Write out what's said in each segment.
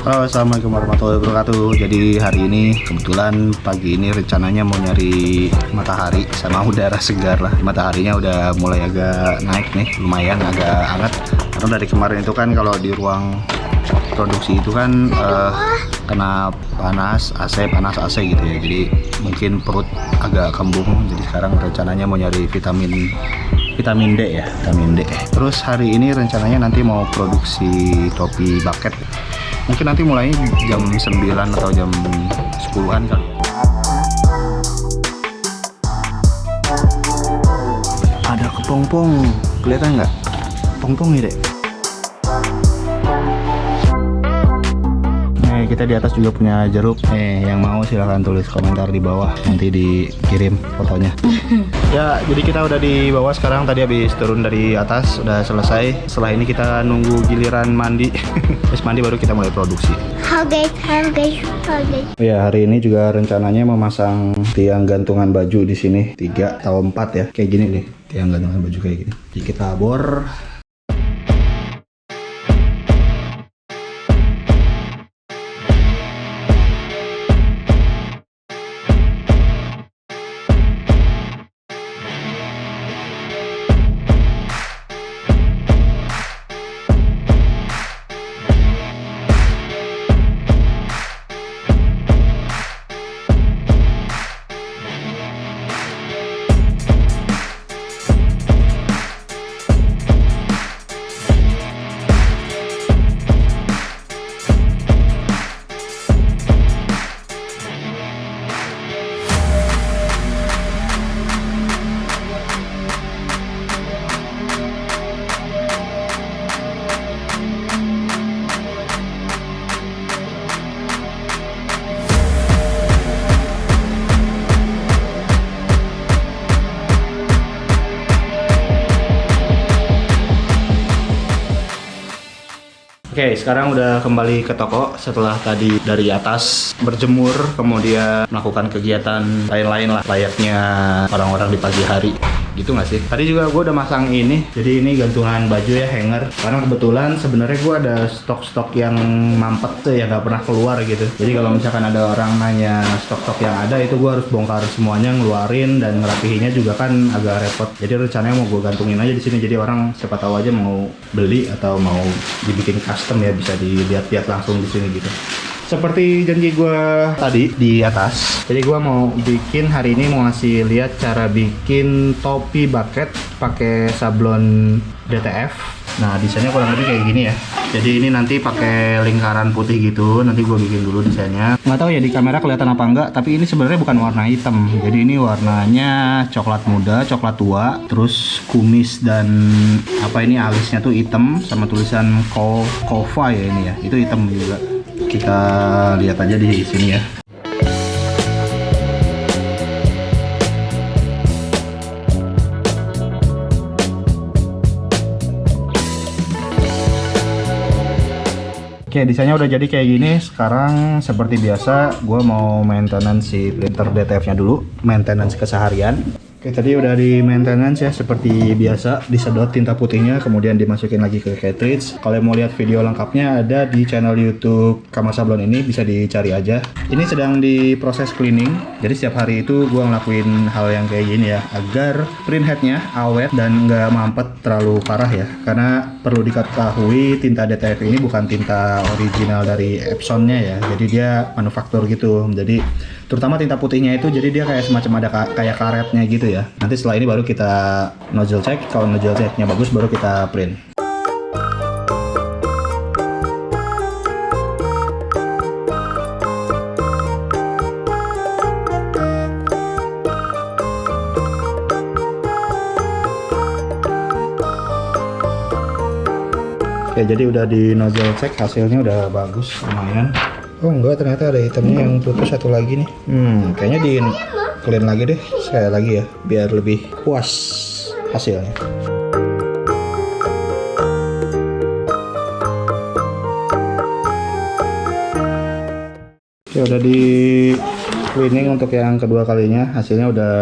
Halo, assalamualaikum warahmatullahi wabarakatuh. Jadi hari ini kebetulan pagi ini rencananya mau nyari matahari sama udara segar lah. Mataharinya udah mulai agak naik nih, lumayan agak hangat. Karena dari kemarin itu kan kalau di ruang produksi itu kan kena panas AC gitu ya. Jadi mungkin perut agak kembung. Jadi sekarang rencananya mau nyari vitamin D ya, vitamin D. Terus hari ini rencananya nanti mau produksi topi bucket. Mungkin nanti mulai jam 9 atau jam 10-an kali ya. Ada kepompong, kelihatan nggak? Kepompong ya dek. Kita di atas juga punya jeruk. Yang mau silahkan tulis komentar di bawah, nanti dikirim fotonya. Ya, jadi kita udah di bawah sekarang. Tadi habis turun dari atas, udah selesai. Setelah ini kita nunggu giliran mandi. Terus mandi baru kita mulai produksi. Oke. Ya, hari ini juga rencananya memasang tiang gantungan baju di sini 3 atau 4 ya. Kayak gini nih, tiang gantungan baju kayak gini. Jadi kita bor. Oke, sekarang udah kembali ke toko setelah tadi dari atas berjemur, kemudian melakukan kegiatan lain-lain lah layaknya orang-orang di pagi hari. Gitu nggak sih? Tadi juga gue udah masang ini, jadi ini gantungan baju ya, hanger. Karena kebetulan sebenarnya gue ada stok-stok yang mampet tuh yang nggak pernah keluar gitu. Jadi kalau misalkan ada orang nanya stok-stok yang ada, itu gue harus bongkar semuanya, ngeluarin, dan ngerapihinnya juga kan agak repot. Jadi rencananya mau gue gantungin aja di sini, jadi orang siapa tahu aja mau beli atau mau dibikin custom ya, bisa dilihat-lihat langsung di sini gitu. Seperti janji gue tadi di atas, jadi gue mau bikin hari ini, mau ngasih lihat cara bikin topi bucket pakai sablon DTF. Nah, desainnya kurang lebih kayak gini ya. Jadi ini nanti pakai lingkaran putih gitu. Nanti gue bikin dulu desainnya. Nggak tahu ya di kamera kelihatan apa enggak, tapi ini sebenarnya bukan warna hitam. Jadi ini warnanya coklat muda, coklat tua, terus kumis dan apa ini alisnya tuh hitam sama tulisan Kova ya ini ya. Itu hitam juga. Kita lihat aja di sini ya. Oke, desainnya udah jadi kayak gini. Sekarang seperti biasa, gue mau maintenance si printer DTF-nya dulu, maintenance keseharian. Oke, tadi udah di maintenance ya, seperti biasa, disedot tinta putihnya, kemudian dimasukin lagi ke cartridge. Kalau mau lihat video lengkapnya ada di channel YouTube Kamar Sablon ini, bisa dicari aja. Ini sedang diproses cleaning, jadi setiap hari itu gue ngelakuin hal yang kayak gini ya, agar print headnya awet dan nggak mampet terlalu parah ya. Karena perlu diketahui tinta DTF ini bukan tinta original dari Epsonnya ya, jadi dia manufaktur gitu. Jadi terutama tinta putihnya itu, jadi dia kayak semacam ada kayak karetnya gitu ya. Nanti setelah ini baru kita nozzle check, kalau nozzle checknya bagus baru kita print. Oke, jadi udah di nozzle check, hasilnya udah bagus, lumayan. Oh enggak, ternyata ada hitamnya yang putus satu lagi nih. Kayaknya di clean lagi deh, sekali lagi ya, biar lebih puas hasilnya. Oke, udah di cleaning untuk yang kedua kalinya, hasilnya udah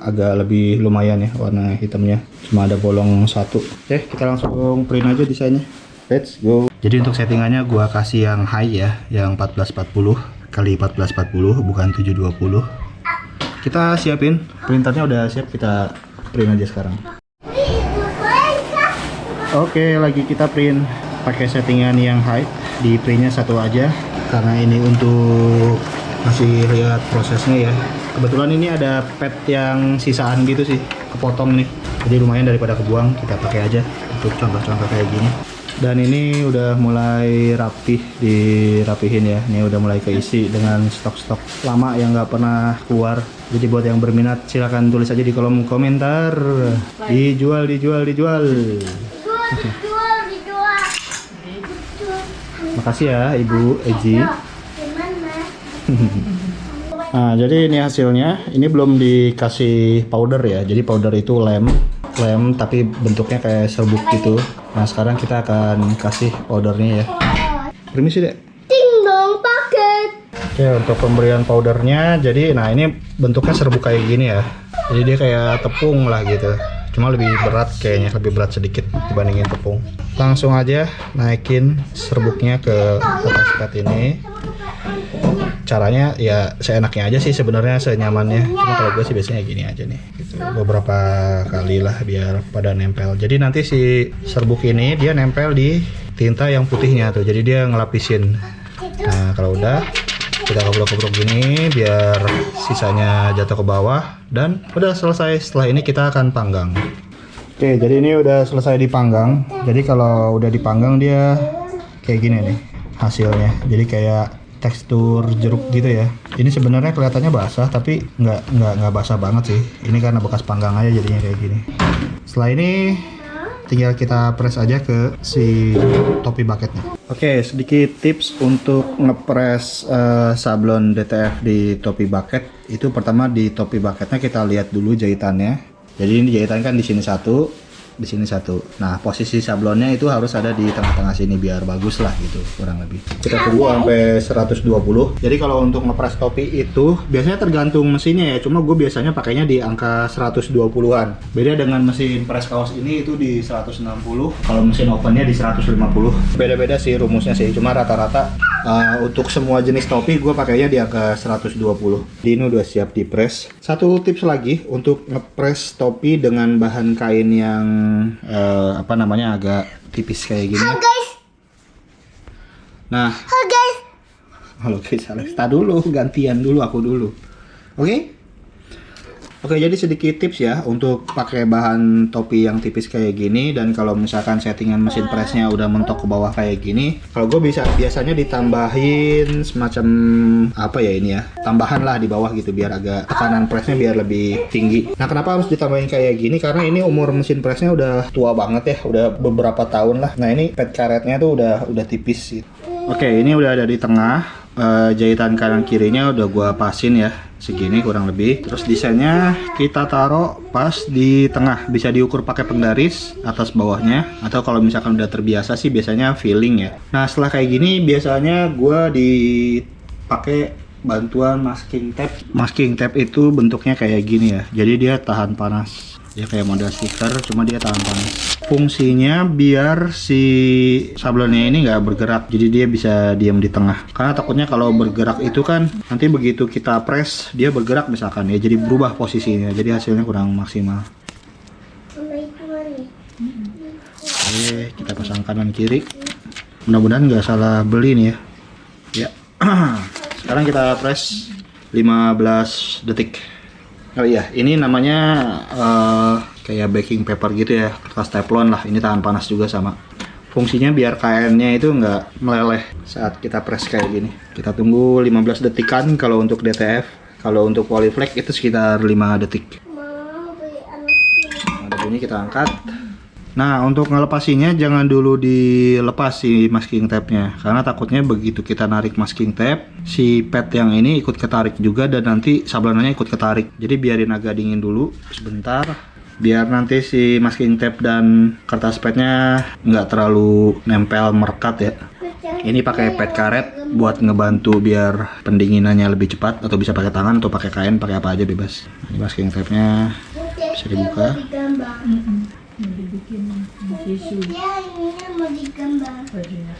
agak lebih lumayan ya warna hitamnya, cuma ada bolong satu. Oke, kita langsung print aja desainnya. Let's go. Jadi untuk settingannya gua kasih yang high ya, yang 1440 kali 1440 bukan 720. Kita siapin, printernya udah siap, kita print aja sekarang. Oke, lagi kita print pakai settingan yang high. Di printnya satu aja karena ini untuk masih lihat prosesnya ya. Kebetulan ini ada pet yang sisaan gitu sih, kepotong nih. Jadi lumayan daripada kebuang, kita pakai aja untuk contoh-contoh kayak gini. Dan ini udah mulai rapih, dirapihin ya. Ini udah mulai keisi dengan stok-stok lama yang nggak pernah keluar. Jadi buat yang berminat silahkan tulis aja di kolom komentar. Dijual. Makasih ya Ibu Eji. Nah, jadi ini hasilnya. Ini belum dikasih powder ya. Jadi powder itu lem tapi bentuknya kayak serbuk gitu. Nah, sekarang kita akan kasih powdernya ya. Permisi Dek. Ding dong paket. Oke, untuk pemberian powdernya, jadi nah ini bentuknya serbuk kayak gini ya. Jadi dia kayak tepung lah gitu. Cuma lebih berat kayaknya, lebih berat sedikit dibandingin tepung. Langsung aja naikin serbuknya ke atas pet ini. Caranya ya seenaknya aja sih sebenarnya, senyamannya. Cuma kalau gue sih biasanya gini aja nih. Gitu. Beberapa kali lah biar pada nempel. Jadi nanti si serbuk ini dia nempel di tinta yang putihnya tuh. Jadi dia ngelapisin. Nah, kalau udah kita koprok-koprok gini biar sisanya jatuh ke bawah dan udah selesai. Setelah ini kita akan panggang. Oke, jadi ini udah selesai dipanggang. Jadi kalau udah dipanggang dia kayak gini nih hasilnya. Jadi kayak tekstur jeruk gitu ya. Ini sebenarnya kelihatannya basah tapi nggak basah banget sih. Ini karena bekas panggang aja jadinya kayak gini. Setelah ini tinggal kita press aja ke si topi bucketnya. Oke, sedikit tips untuk ngepres sablon DTF di topi bucket. Itu pertama di topi bucketnya kita lihat dulu jahitannya. Jadi ini jahitan kan di sini satu, di sini satu. Nah, posisi sablonnya itu harus ada di tengah-tengah sini biar bagus lah gitu, kurang lebih. Kita tunggu sampai 120. Jadi kalau untuk ngepres topi itu biasanya tergantung mesinnya ya. Cuma gue biasanya pakainya di angka 120-an. Beda dengan mesin press kaos ini itu di 160. Kalau mesin opennya di 150. Beda-beda sih rumusnya sih. Cuma rata-rata untuk semua jenis topi gue pakainya di angka 120. Ini udah siap di press. Satu tips lagi untuk ngepres topi dengan bahan kain yang apa namanya agak tipis kayak gini. Halo guys. Nah, Halo guys. halo guys, Alex. Tadi dulu, gantian dulu aku dulu. Oke? Oke, jadi sedikit tips ya untuk pakai bahan topi yang tipis kayak gini. Dan kalau misalkan settingan mesin pressnya udah mentok ke bawah kayak gini, kalau gue biasanya ditambahin semacam apa ya ini ya, tambahan lah di bawah gitu biar agak tekanan pressnya biar lebih tinggi. Nah, kenapa harus ditambahin kayak gini? Karena ini umur mesin pressnya udah tua banget ya, udah beberapa tahun lah. Nah, ini pet karetnya tuh udah tipis gitu. Oke, ini udah ada di tengah. Jahitan kanan kirinya udah gua pasin ya, segini kurang lebih. Terus desainnya kita taruh pas di tengah, bisa diukur pakai penggaris atas bawahnya, atau kalau misalkan udah terbiasa sih biasanya filling ya. Nah, setelah kayak gini biasanya gua dipakai bantuan masking tape. Masking tape itu bentuknya kayak gini ya, jadi dia tahan panas. Ya kayak model stiker, cuma dia tahan panas. Fungsinya biar si sablonnya ini nggak bergerak, jadi dia bisa diam di tengah. Karena takutnya kalau bergerak itu kan nanti begitu kita press dia bergerak misalkan ya, jadi berubah posisinya, jadi hasilnya kurang maksimal. Oke, kita pasang kanan kiri. Mudah-mudahan nggak salah beli nih ya. Ya. Sekarang kita press 15 detik. Oh iya, ini namanya kayak baking paper gitu ya, kertas teflon lah. Ini tahan panas juga sama. Fungsinya biar kainnya itu nggak meleleh saat kita press kayak gini. Kita tunggu 15 detikan kalau untuk DTF. Kalau untuk polyflex itu sekitar 5 detik. Nah, ini kita angkat. Nah, untuk ngelepasinya jangan dulu dilepas si masking tape-nya, karena takutnya begitu kita narik masking tape, si pad yang ini ikut ketarik juga dan nanti sablonannya ikut ketarik. Jadi biarin agak dingin dulu sebentar, biar nanti si masking tape dan kertas padnya nggak terlalu nempel merekat ya. Ini pakai pad karet buat ngebantu biar pendinginannya lebih cepat, atau bisa pakai tangan atau pakai kain, pakai apa aja bebas. Ini masking tape-nya bisa dibuka. Mau dibikin tisu Ya, ini mau digambar bajunya.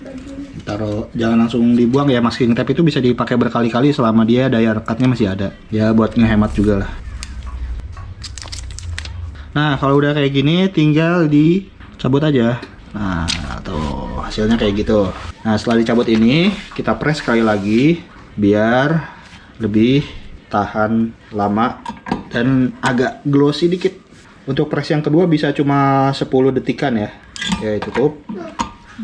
baju. Taruh, jangan langsung dibuang ya, masking tape itu bisa dipakai berkali-kali selama dia daya rekatnya masih ada. Ya buat ngehemat juga lah. Nah kalau udah kayak gini tinggal dicabut aja. Nah tuh hasilnya kayak gitu. Nah setelah dicabut ini kita press sekali lagi biar lebih tahan lama dan agak glossy dikit. Untuk press yang kedua bisa cuma 10 detikan ya. Oke cukup.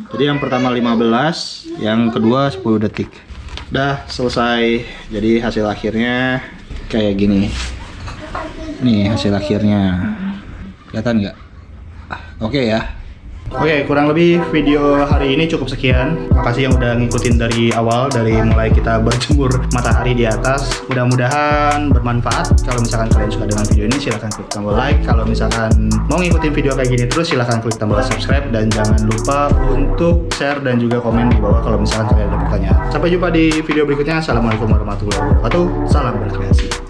Jadi yang pertama 15, yang kedua 10 detik. Udah selesai. Jadi hasil akhirnya kayak gini. Nih hasil akhirnya. Kelihatan nggak? Oke ya. Oke, kurang lebih video hari ini cukup sekian. Makasih yang udah ngikutin dari awal, dari mulai kita berjemur matahari di atas. Mudah-mudahan bermanfaat. Kalau misalkan kalian suka dengan video ini, silahkan klik tombol like. Kalau misalkan mau ngikutin video kayak gini terus, silahkan klik tombol subscribe. Dan jangan lupa untuk share dan juga komen di bawah kalau misalkan kalian ada pertanyaan. Sampai jumpa di video berikutnya. Assalamualaikum warahmatullahi wabarakatuh. Salam berkreasi.